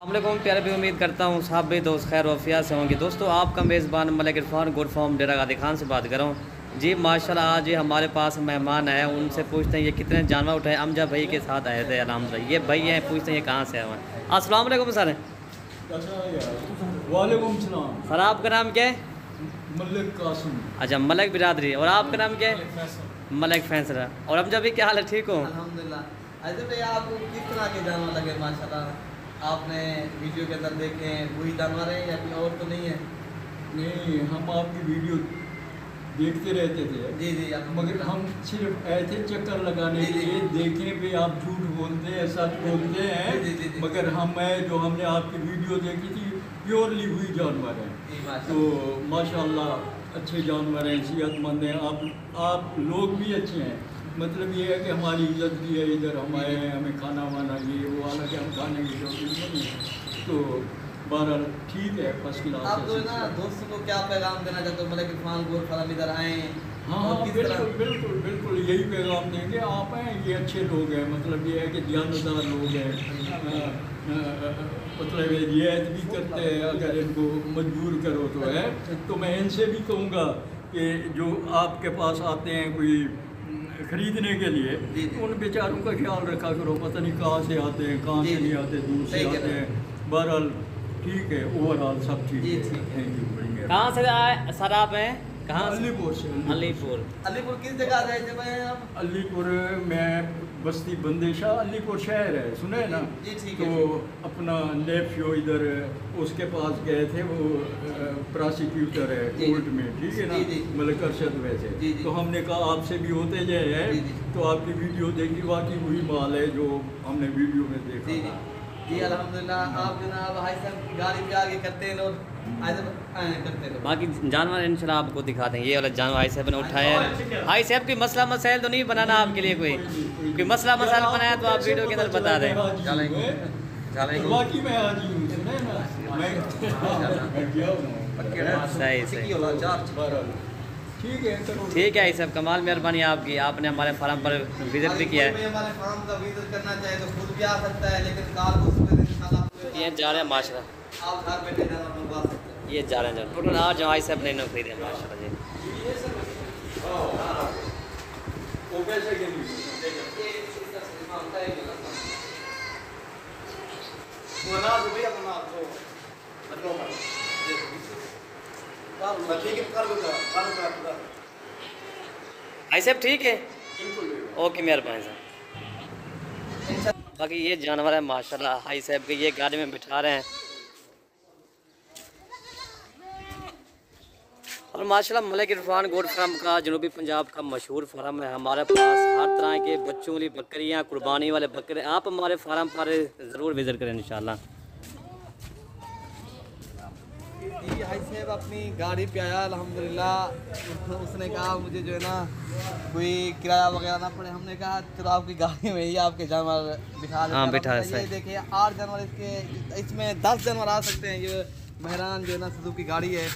वालेकुम प्यारे भी उम्मीद करता हूँ साहब भी दोस्त खैर वफिया से होंगे। दोस्तों आपका मेज़बान मलिक इरफान गुड फॉर्म डेरा गादी खान से बात कर रहा हूँ जी। माशाल्लाह आज ये हमारे पास मेहमान आए, उनसे पूछते हैं ये कितने जानवर उठाए। अमजा भाई के साथ आए थे अलहम्दुलिल्लाह। ये भाई हैं, पूछते हैं ये कहाँ से आए हैं। अस्सलाम वालेकुम सर। वालेकुम सलाम। सर आपका नाम क्या है? मलिक कासिम। अच्छा मलिक बिरादरी। और आपका नाम क्या है? मलिक फैसला। और अमजा भाई क्या हाल है, ठीक हो? अल्हम्दुलिल्लाह। अच्छा भाई आपको किस तरह के जानवर लगे माशाल्लाह? आपने वीडियो के अंदर देखे हैं वही जानवर हैं या कोई और तो नहीं है? नहीं, हम आपकी वीडियो देखते रहते थे जी जी। मगर हम सिर्फ आए थे चक्कर लगाने के लिए, देखें भी आप झूठ बोलते हैं सच बोलते हैं। जी। मगर जो हमने आपकी वीडियो देखी थी प्योरली हुई जानवर हैं। तो माशाल्लाह अच्छे जानवर हैं, सेहतमंद हैं। आप लोग भी अच्छे हैं। मतलब ये है कि हमारी इज्जत भी है, इधर हम आए हैं, हमें खाना वाना ये वो, हालांकि हम खाने की शौकीन नहीं है। तो बहरहाल ठीक है, फर्स्ट क्लास। आप तो ना दोस्तों को क्या पैगाम देना चाहते हो? मलिक इरफान गुड फॉर्म इधर आए। हाँ बिल्कुल यही पैगाम देंगे। आप हैं ये अच्छे लोग हैं, मतलब ये है कि ध्यानदार लोग हैं। मतलब रियायत भी करते हैं, अगर इनको मजबूर करो तो है। तो मैं इनसे भी कहूँगा कि जो आपके पास आते हैं कोई खरीदने के लिए, तो उन बेचारों का ख्याल रखा करो। पता नहीं कहाँ से आते हैं, कहाँ से नहीं आते, दूर से आते हैं। बहरहाल ठीक है, ओवरऑल सब ठीक है। Thank you. बढ़िया। कहाँ से आए सर आप हैं? कहाँ? अलीपुर से। अलीपुर किस जगह रहे थे भाई आप? अलीपुर में बस्ती बंदेशा, अलीपुर शहर है, सुने है ना? जी ठीक तो है। अपना नेफ्यू इधर उसके पास गए थे, वो प्रोसिक्यूटर है कोर्ट में, ठीक है ना? मलिक अरशद वैसे। तो हमने कहा आपसे भी होते जाए, तो आपकी वीडियो देखी, वाकई वही माल है जो हमने वीडियो में देखा। जी अल्हम्दुलिल्लाह। आप जनाब भाई साहब गाड़ी पे आगे करते हैं और करते हैं। बाकी जानवर इंशाल्लाह आपको दिखा देंगे। ये वाला जानवर भाई साहब ने उठाया है। भाई साहब कोई मसला मसाइल तो नहीं बनाना आपके लिए, कोई मसला मसाइल बनाया तो आप वीडियो के अंदर बता दें। सही ठीक है। सब कमाल मेहरबानी आपकी, आपने हमारे फार्म पर विजिट भी किया है। हमारे फार्म का विजिट करना चाहे तो खुद भी आ सकता है, लेकिन कार को ये जा रहे हैं माशाल्लाह। आप घर बैठे जाना मंगवा सकते हैं। ये जा रहे हैं टोटल आज जवाई साहब ने खरीदे माशाल्लाह जी। भाई साहब ठीक है, ओके मेहरबानी साहब। बाकी ये जानवर है माशाल्लाह भाई साहब के, ये गाड़ी में बिठा रहे हैं। और माशाल्लाह मलिक इरफान गोट फार्म का जनूबी पंजाब का मशहूर फार्म है। हमारे पास हर तरह के बच्चों वाली बकरियाँ, कुर्बानी वाले बकरे, आप हमारे फार्म पर ज़रूर विज़िट करें इंशाल्लाह। जी भाई साहब अपनी गाड़ी पे आया अल्हम्दुलिल्लाह। उसने कहा मुझे जो है ना कोई किराया वगैरह ना पड़े। हमने कहा चलो आपकी गाड़ी में ही आपके जानवर बिठा देते। हाँ बिठा। ये देखिए 8 जानवर इसके, इसमें 10 जानवर आ सकते हैं। ये मेहरान जो है ना सुजुकी की गाड़ी है।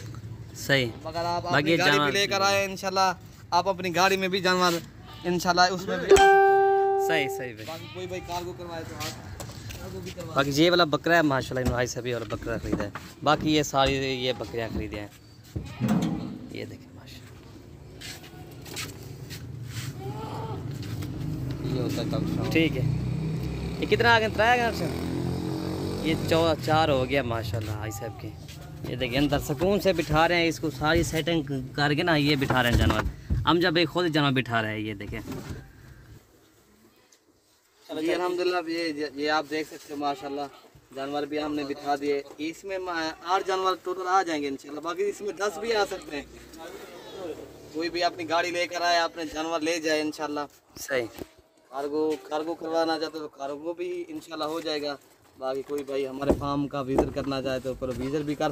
सही। मगर आप अपनी गाड़ी भी लेकर आए इंशाल्लाह, आप अपनी गाड़ी में भी जानवर इंशाल्लाह उसमें भी सही। बाकी कोई भाई कार्गो करवाए तो आप बाकी ये वाला बकरा है माशाल्लाह, भाई सभी और बकरा खरीदा है। बाकी ये सारी ये बकरियां खरीदे हैं, ये देखें माशाल्लाह। ठीक है, ये कितना आगे बताया गया? ये 4 हो गया माशाल्लाह भाई साहब के। ये देखिए अंदर सुकून से बिठा रहे हैं इसको, सारी सेटिंग करके ना ये बिठा रहे हैं जानवर। हम जब एक खुद जानवर बिठा रहे हैं, ये देखें। जी अल्हम्दुलिल्लाह। ये आप देख सकते हो माशाल्लाह, जानवर भी हमने बिठा दिए। इसमें 8 जानवर टोटल आ जाएंगे इंशाल्लाह। बाकी इसमें 10 भी आ सकते हैं। कोई भी अपनी गाड़ी लेकर आए, अपने जानवर ले जाए इंशाल्लाह। सही। कार्गो करवाना चाहते तो कार्गो भी इंशाल्लाह हो जाएगा। बाकी कोई भाई हमारे फार्म का विजिट करना चाहे तो विजिट भी कर